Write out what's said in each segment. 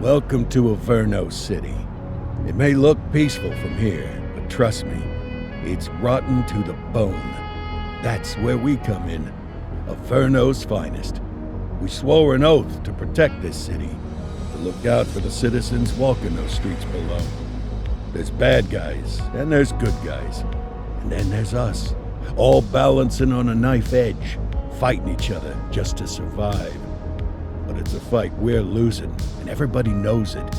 Welcome to Averno City. It may look peaceful from here, but trust me, it's rotten to the bone. That's where we come in. Averno's finest. We swore an oath to protect this city, to look out for the citizens walking those streets below. There's bad guys, and there's good guys. And then there's us, all balancing on a knife edge, fighting each other just to survive. But it's a fight we're losing, and everybody knows it.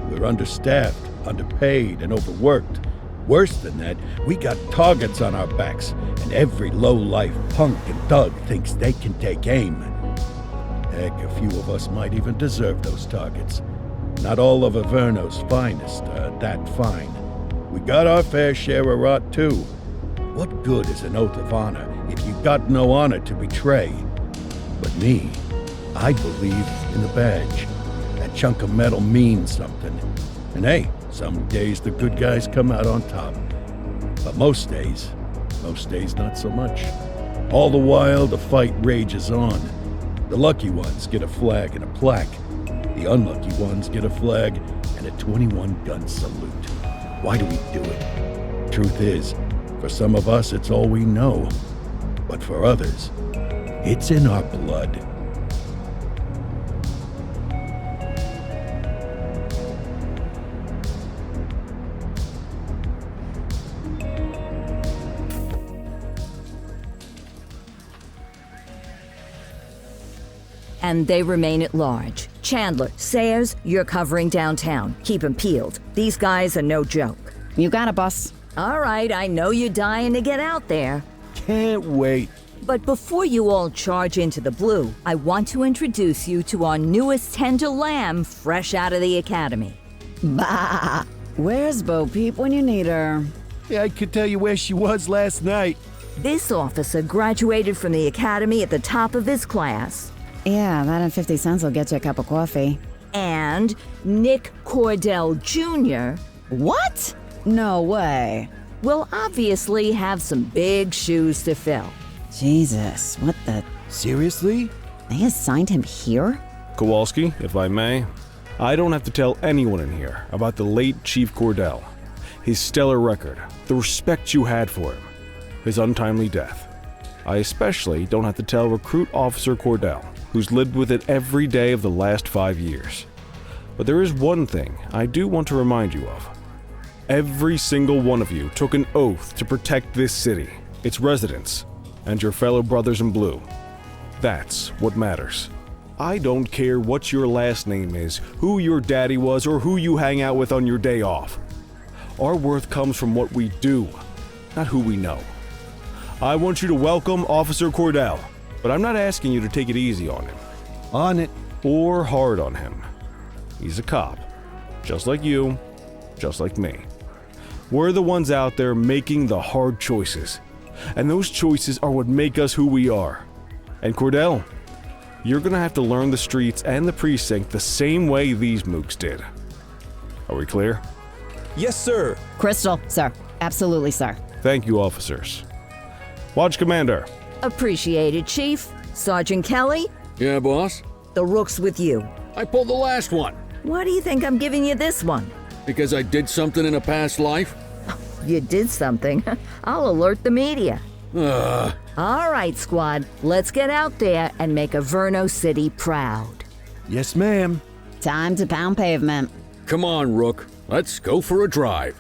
We're understaffed, underpaid, and overworked. Worse than that, we got targets on our backs, and every low-life punk and thug thinks they can take aim. Heck, a few of us might even deserve those targets. Not all of Averno's finest are that fine. We got our fair share of rot, too. What good is an oath of honor if you got no honor to betray? But me, I believe in the badge. That chunk of metal means something. And hey, some days the good guys come out on top. But most days not so much. All the while, the fight rages on. The lucky ones get a flag and a plaque. The unlucky ones get a flag and a 21-gun salute. Why do we do it? Truth is, for some of us, it's all we know. But for others, it's in our blood. And they remain at large. Chandler, Sayers, you're covering downtown. Keep 'em peeled. These guys are no joke. You got it, boss. All right, I know you're dying to get out there. Can't wait. But before you all charge into the blue, I want to introduce you to our newest tender lamb fresh out of the academy. Bah! Where's Bo Peep when you need her? Yeah, I could tell you where she was last night. This officer graduated from the academy at the top of his class. Yeah, that and 50 cents will get you a cup of coffee. And Nick Cordell Jr. What? No way. will obviously have some big shoes to fill. Jesus, what the... Seriously? They assigned him here? Kowalski, if I may, I don't have to tell anyone in here about the late Chief Cordell, his stellar record, the respect you had for him, his untimely death. I especially don't have to tell Recruit Officer Cordell, who's lived with it every day of the last 5 years. But there is one thing I do want to remind you of. Every single one of you took an oath to protect this city, its residents, and your fellow brothers in blue. That's what matters. I don't care what your last name is, who your daddy was, or who you hang out with on your day off. Our worth comes from what we do, not who we know. I want you to welcome Officer Cordell, but I'm not asking you to take it easy on him. On it. Or hard on him. He's a cop, just like you, just like me. We're the ones out there making the hard choices, and those choices are what make us who we are. And Cordell, you're gonna have to learn the streets and the precinct the same way these mooks did. Are we clear? Yes, sir. Crystal, sir. Absolutely, sir. Thank you, officers. Watch Commander. Appreciated, Chief. Sergeant Kelly, Yeah, boss? the rook's with you. I pulled the last one. Why do you think I'm giving you this one? Because I did something in a past life? You did something. I'll alert the media. Ugh. All right, squad. Let's get out there and make Averno City proud. Yes, ma'am. Time to pound pavement. Come on, Rook. Let's go for a drive.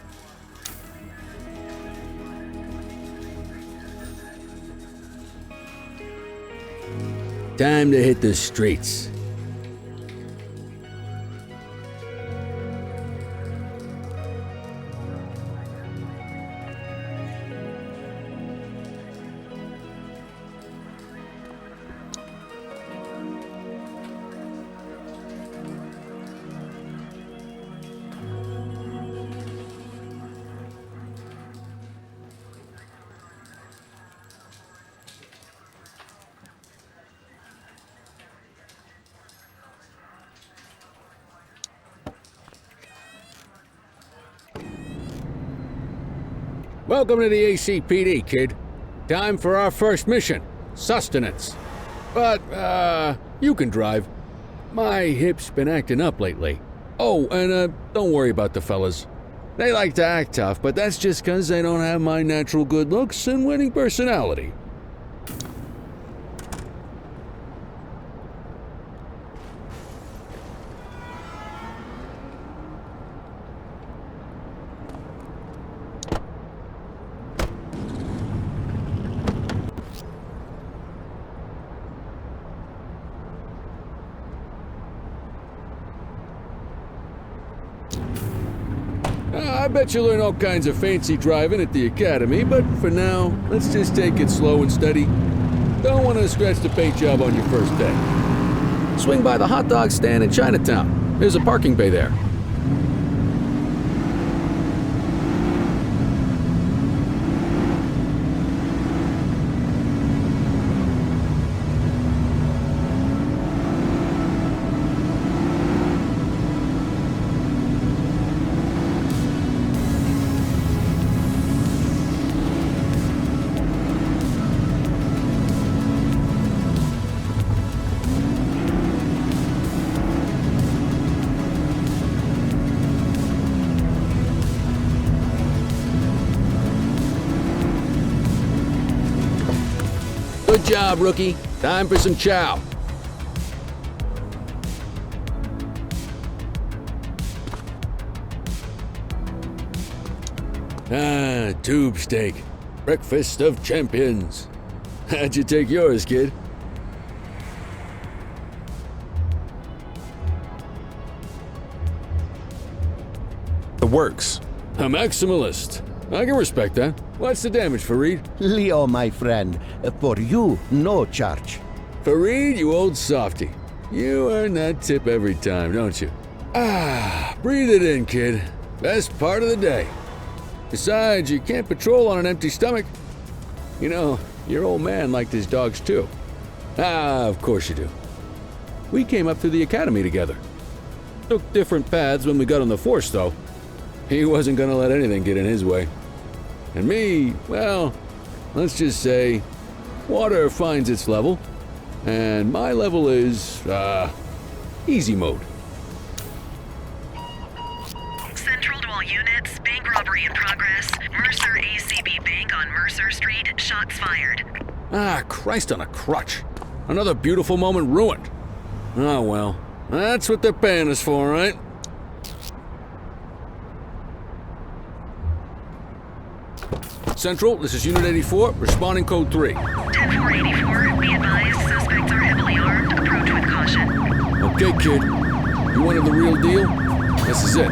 Time to hit the streets. Welcome to the ACPD, kid. Time for our first mission, sustenance. But, you can drive. My hip's been acting up lately. Oh, and don't worry about the fellas. They like to act tough, but that's just 'cause they don't have my natural good looks and winning personality. I bet you learn all kinds of fancy driving at the academy, but for now, let's just take it slow and steady. Don't want to scratch the paint job on your first day. Swing by the hot dog stand in Chinatown. There's a parking bay there. Good job, rookie. Time for some chow. Tube steak. Breakfast of champions. How'd you take yours, kid? The works. A maximalist. I can respect that. What's the damage, Fareed? Leo, my friend, for you, no charge. Fareed, you old softy. You earn that tip every time, don't you? Breathe it in, kid. Best part of the day. Besides, you can't patrol on an empty stomach. You know, your old man liked his dogs too. Of course you do. We came up through the academy together. Took different paths when we got on the force, though. He wasn't gonna let anything get in his way. And me, well, let's just say, water finds its level, and my level is, easy mode. Central to all units, bank robbery in progress. Mercer ACB Bank on Mercer Street, shots fired. Christ on a crutch. Another beautiful moment ruined. Oh well, that's what they're paying us for, right? Central, this is Unit 84, responding code 3. 10-484, be advised, suspects are heavily armed. Approach with caution. Okay, kid. You wanted the real deal? This is it.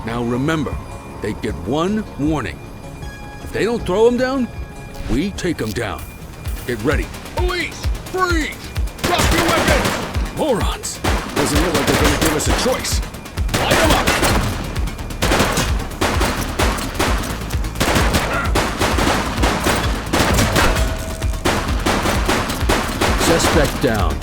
Now remember, they get one warning. If they don't throw them down, we take them down. Get ready. Police! Freeze! Drop your weapons! Morons! Doesn't look like they're gonna give us a choice. Light them up! Suspect down.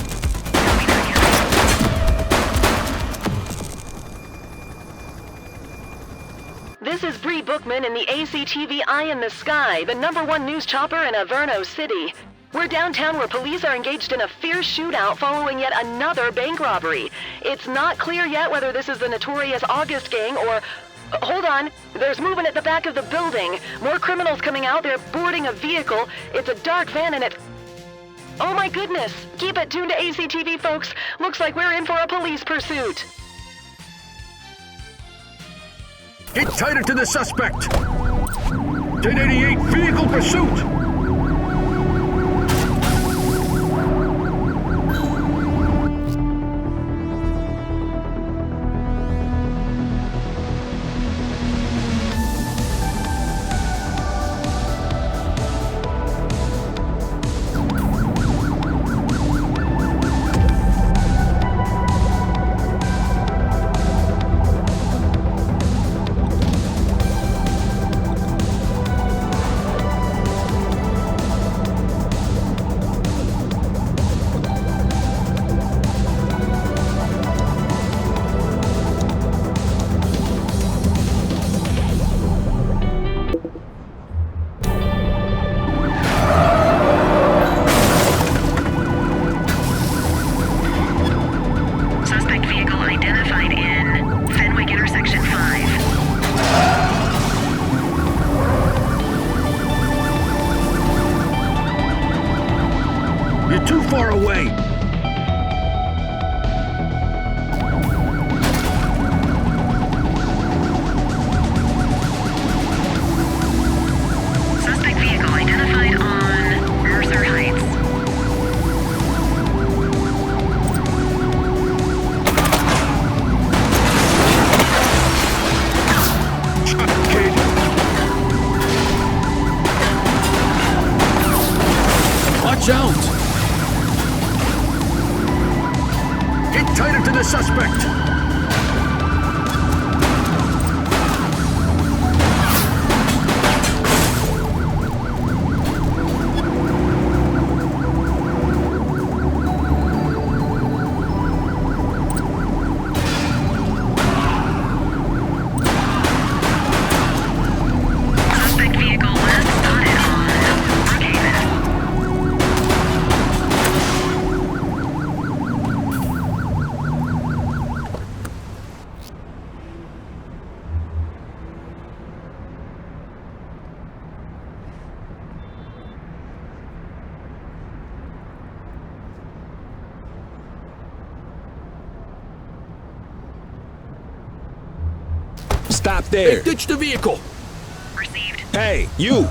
This is Bree Bookman in the ACTV Eye in the Sky, the #1 news chopper in Averno City. We're downtown where police are engaged in a fierce shootout following yet another bank robbery. It's not clear yet whether this is the notorious August gang or... Hold on. There's movement at the back of the building. More criminals coming out. They're boarding a vehicle. It's a dark van and it's... Oh my goodness! Keep it tuned to ACTV, folks. Looks like we're in for a police pursuit. Get tighter to the suspect! 1088 vehicle pursuit! You're too far away! Suspect vehicle identified on Mercer Heights. Kid! Watch out! Get tighter to the suspect! Suspect vehicle last spotted on Brookhaven. Stop there! Ditch the vehicle! Received. Hey, you!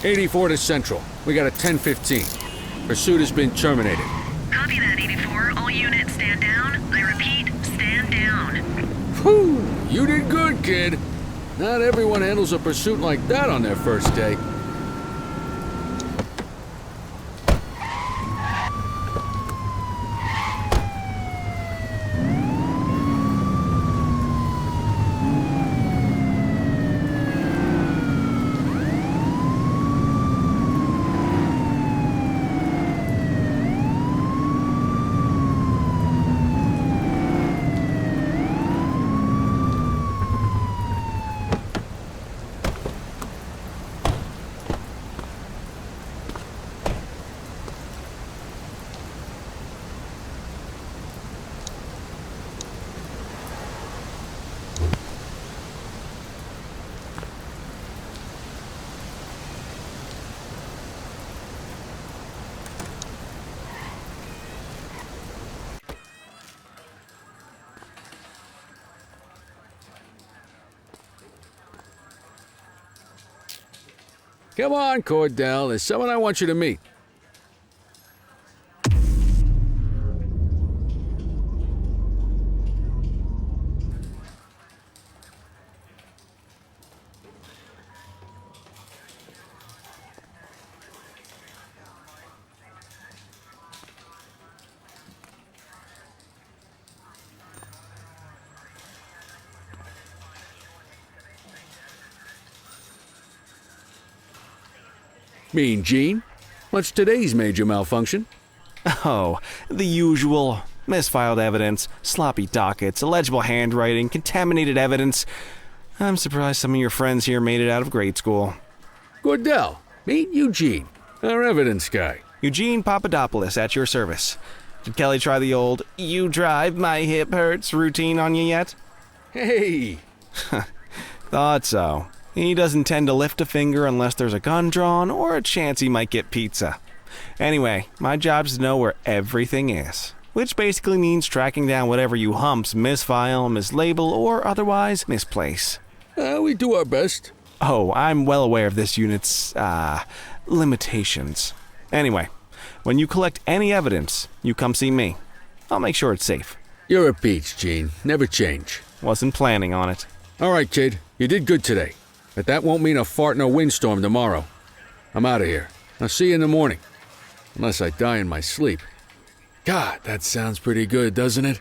84 to Central. We got a 1015. Pursuit has been terminated. Copy that, 84. All units stand down. I repeat, stand down. Whew! You did good, kid. Not everyone handles a pursuit like that on their first day. Come on, Cordell. There's someone I want you to meet. Mean Gene? What's today's major malfunction? Oh, the usual. Misfiled evidence, sloppy dockets, illegible handwriting, contaminated evidence. I'm surprised some of your friends here made it out of grade school. Cordell, meet Eugene, our evidence guy. Eugene Papadopoulos at your service. Did Kelly try the old, "you drive, my hip hurts" routine on you yet? Hey! Thought so. He doesn't tend to lift a finger unless there's a gun drawn or a chance he might get pizza. Anyway, my job's to know where everything is. which basically means tracking down whatever you humps misfile, mislabel, or otherwise misplace. We do our best. Oh, I'm well aware of this unit's, limitations. Anyway, when you collect any evidence, you come see me. I'll make sure it's safe. You're a peach, Gene. Never change. Wasn't planning on it. All right, kid. You did good today. But that won't mean a fart in a windstorm tomorrow. I'm out of here. I'll see you in the morning. Unless I die in my sleep. God, that sounds pretty good, doesn't it?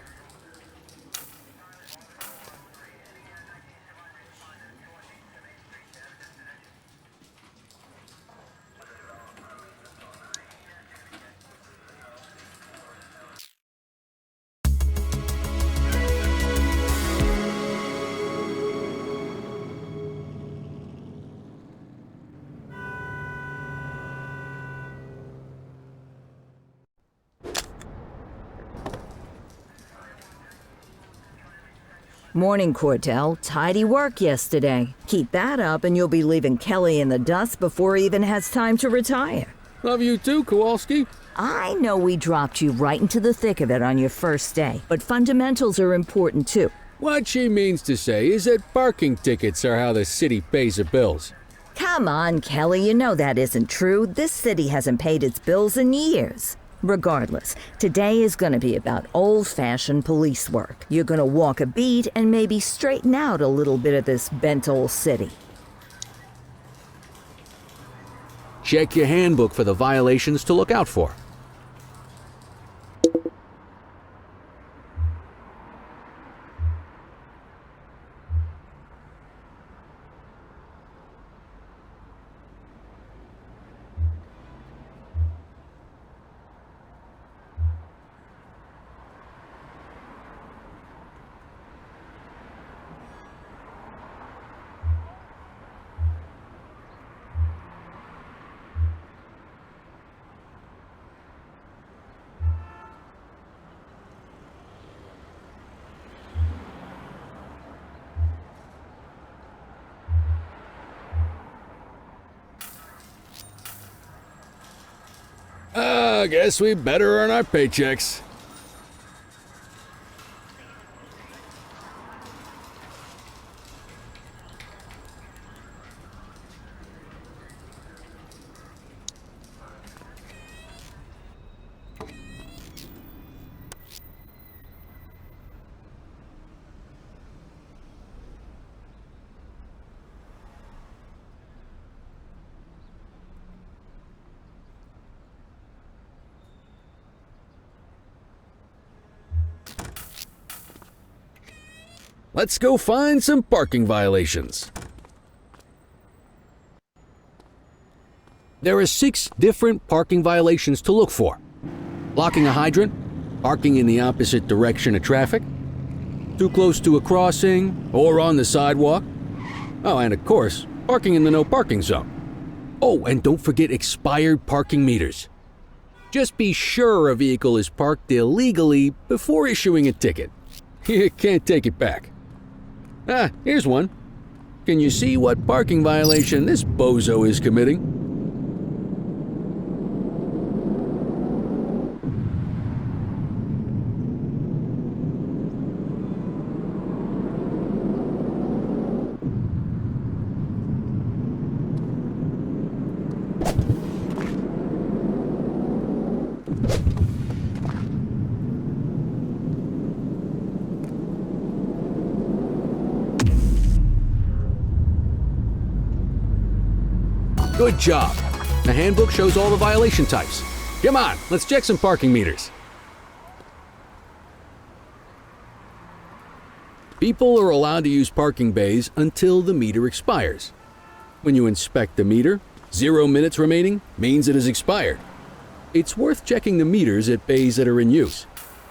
Morning, Cordell. Tidy work yesterday. Keep that up and you'll be leaving Kelly in the dust before he even has time to retire. Love you too, Kowalski. I know we dropped you right into the thick of it on your first day, but fundamentals are important too. What she means to say is that parking tickets are how the city pays the bills. Come on, Kelly, you know that isn't true. This city hasn't paid its bills in years. Regardless, today is going to be about old-fashioned police work. You're going to walk a beat and maybe straighten out a little bit of this bent old city. Check your handbook for the violations to look out for. I guess we better earn our paychecks. Let's go find some parking violations. There are 6 different parking violations to look for. Blocking a hydrant, parking in the opposite direction of traffic, too close to a crossing or on the sidewalk. Oh, and of course, parking in the no parking zone. Oh, and don't forget expired parking meters. Just be sure a vehicle is parked illegally before issuing a ticket. You can't take it back. Ah, here's one. Can you see what parking violation this bozo is committing? Good job. The handbook shows all the violation types. Come on, let's check some parking meters. People are allowed to use parking bays until the meter expires. When you inspect the meter, 0 minutes remaining means it is expired. It's worth checking the meters at bays that are in use.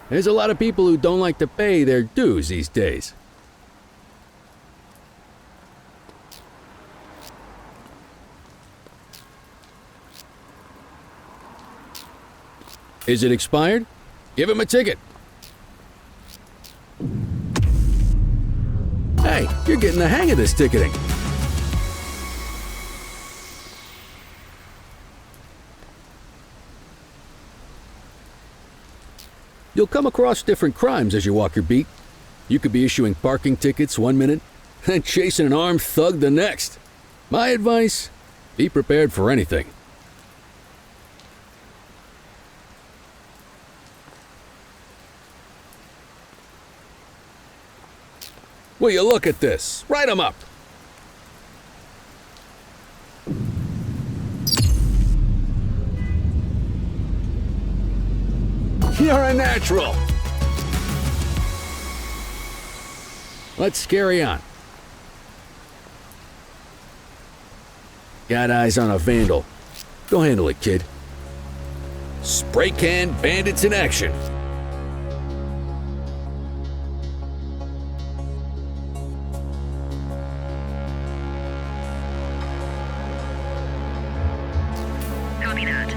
There's a lot of people who don't like to pay their dues these days. Is it expired? Give him a ticket. Hey, you're getting the hang of this ticketing. You'll come across different crimes as you walk your beat. You could be issuing parking tickets one minute, and chasing an armed thug the next. My advice, be prepared for anything. Will you look at this? Write 'em up. You're a natural. Let's carry on. Got eyes on a vandal. Go handle it, kid. Spray can bandits in action. Copy that.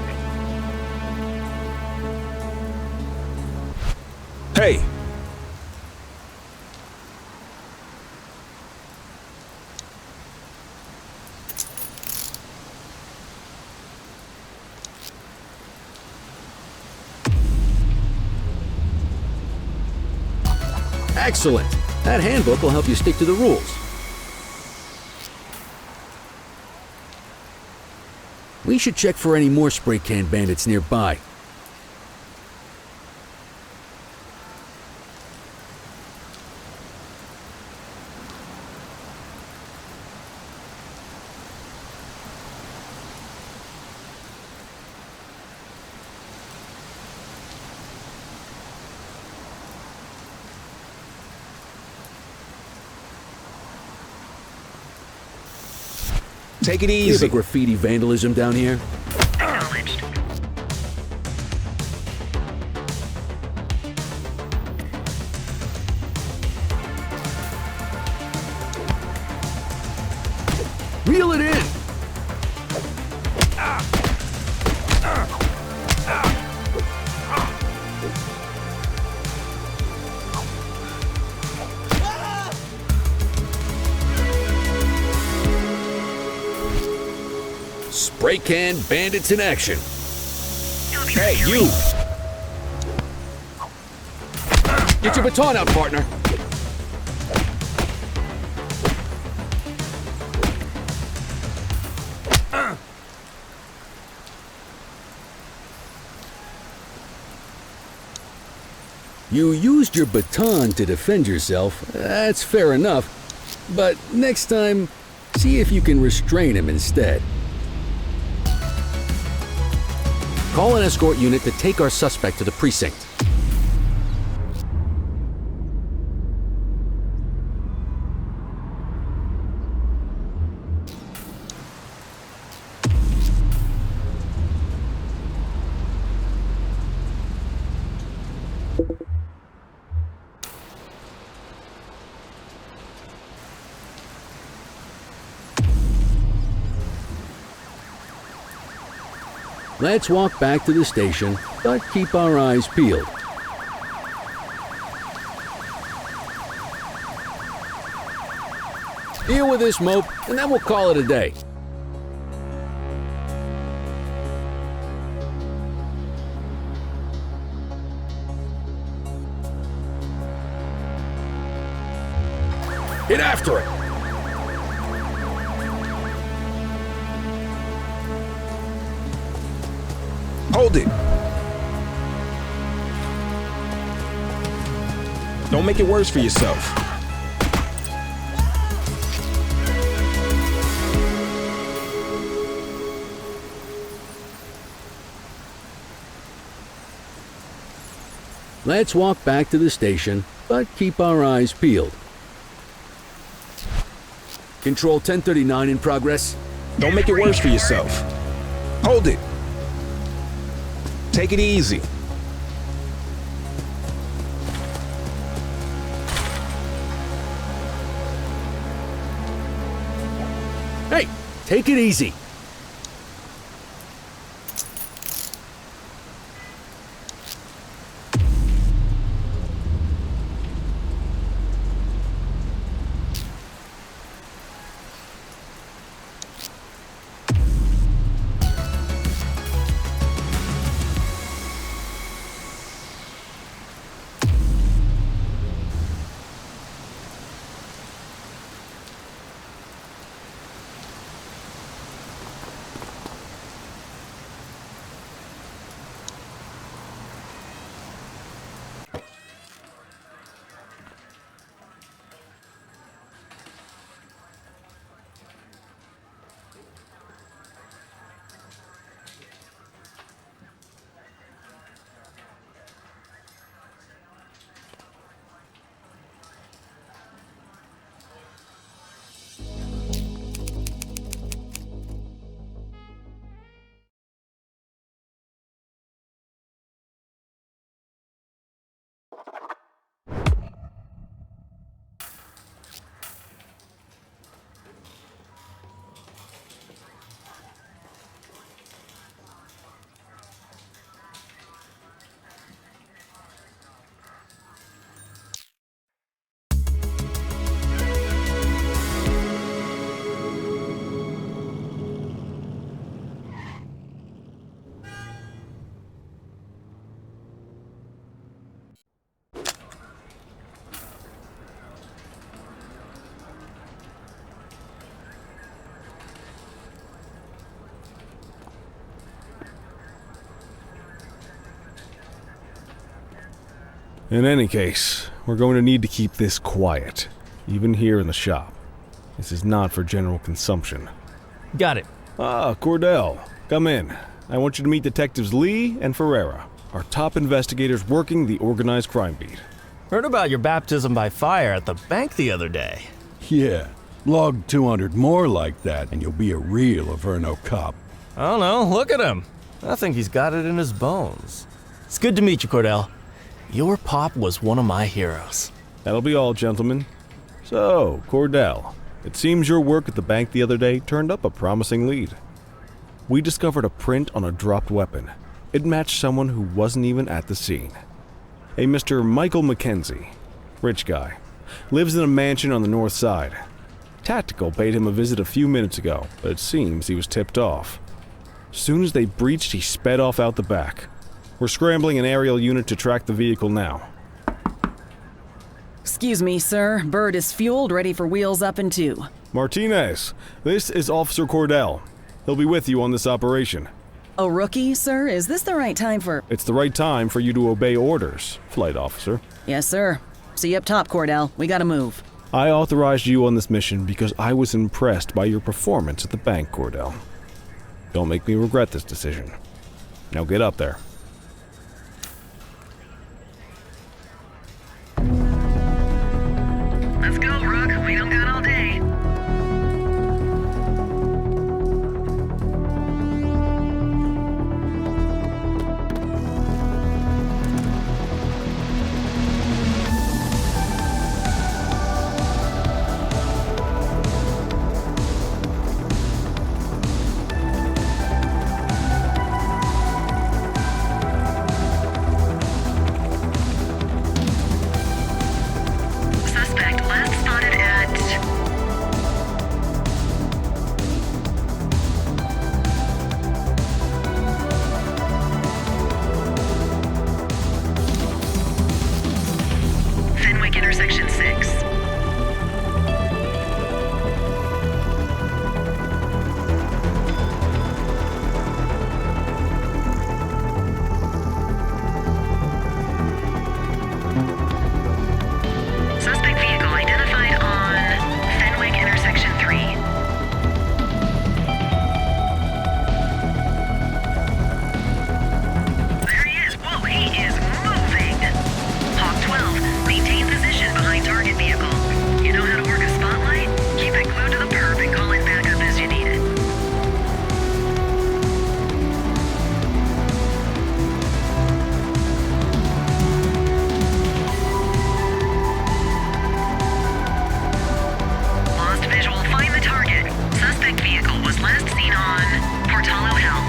Hey! Excellent. That handbook will help you stick to the rules. We should check for any more spray can bandits nearby. Take it We have easy. a graffiti vandalism down here. Acknowledged. Reel it in! Spray can bandits in action. Hey, you! Get your baton out, partner. You used your baton to defend yourself. That's fair enough. But next time, see if you can restrain him instead. Call an escort unit to take our suspect to the precinct. Let's walk back to the station, but keep our eyes peeled. Deal with this mope, and then we'll call it a day. Get after it! Hold it! Don't make it worse for yourself. Let's walk back to the station, but keep our eyes peeled. Control 1039 in progress. Don't make it worse for yourself. Hold it! Take it easy. Hey, take it easy. In any case, we're going to need to keep this quiet, even here in the shop. This is not for general consumption. Got it. Ah, Cordell, come in. I want you to meet Detectives Lee and Ferreira, our top investigators working the organized crime beat. Heard about your baptism by fire at the bank the other day. Yeah, log 200 more like that, and you'll be a real Averno cop. I don't know, look at him. I think he's got it in his bones. It's good to meet you, Cordell. Your pop was one of my heroes. That'll be all, gentlemen. So, Cordell, it seems your work at the bank the other day turned up a promising lead. We discovered a print on a dropped weapon. It matched someone who wasn't even at the scene. A Mr. Michael Mackenzie, rich guy, lives in a mansion on the north side. Tactical paid him a visit a few minutes ago, but it seems he was tipped off. Soon as they breached, he sped off out the back. We're scrambling an aerial unit to track the vehicle now. Excuse me, sir. Bird is fueled, ready for wheels up in 2. Martinez, this is Officer Cordell. He'll be with you on this operation. A rookie, sir? Is this the right time for... It's the right time for you to obey orders, flight officer. Yes, sir. See you up top, Cordell. We gotta move. I authorized you on this mission because I was impressed by your performance at the bank, Cordell. Don't make me regret this decision. Now get up there. Let's go, Rook. We don't got all day. Suspect last spotted at... Fenwick intersection 6. Suspect vehicle identified on Fenwick intersection 3. There he is. Whoa, he is moving. Hawk 12, maintain position behind target vehicle. You know how to work a spotlight? Keep it glued to the perp and call in backup as you need it. Lost visual. Find the target. Suspect vehicle was last seen on Portalo Hill.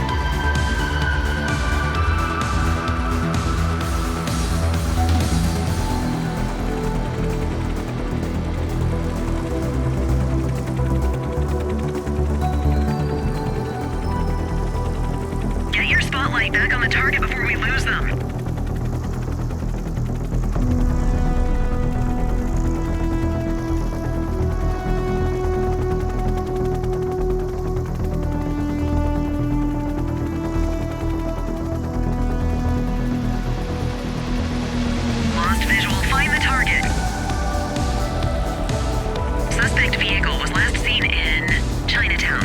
Get your spotlight back on the target before we lose them. Lost visual. Find the target. Suspect vehicle was last seen in Chinatown.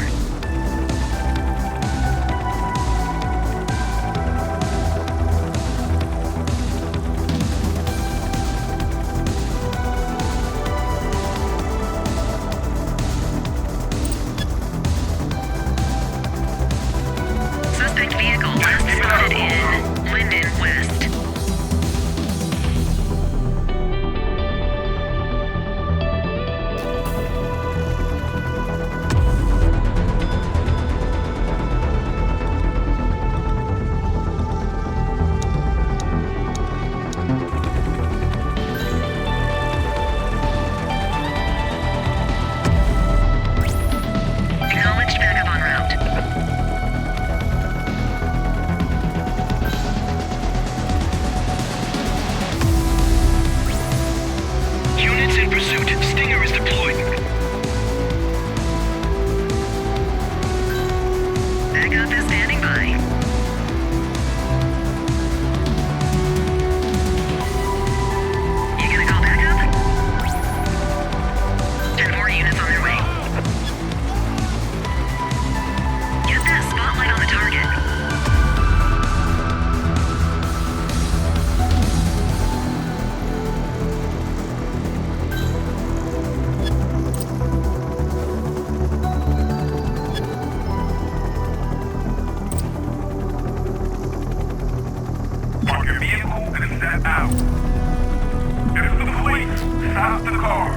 Suspect vehicle last spotted in Linden West. Acknowledged backup en route. Units in pursuit. Stinger is deployed. Backup is standing by. to the car.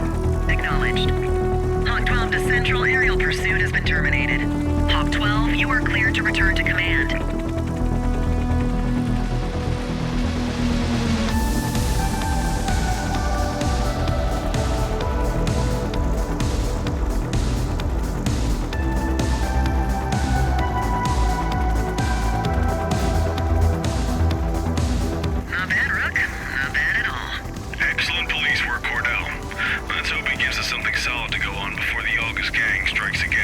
Acknowledged. Hawk 12 to Central, aerial pursuit has been terminated. Hawk 12, you are cleared to return to command. Not bad, Rook. Not bad at all. Excellent police work, Cordell. Let's hope he gives us something solid to go on before the August gang strikes again.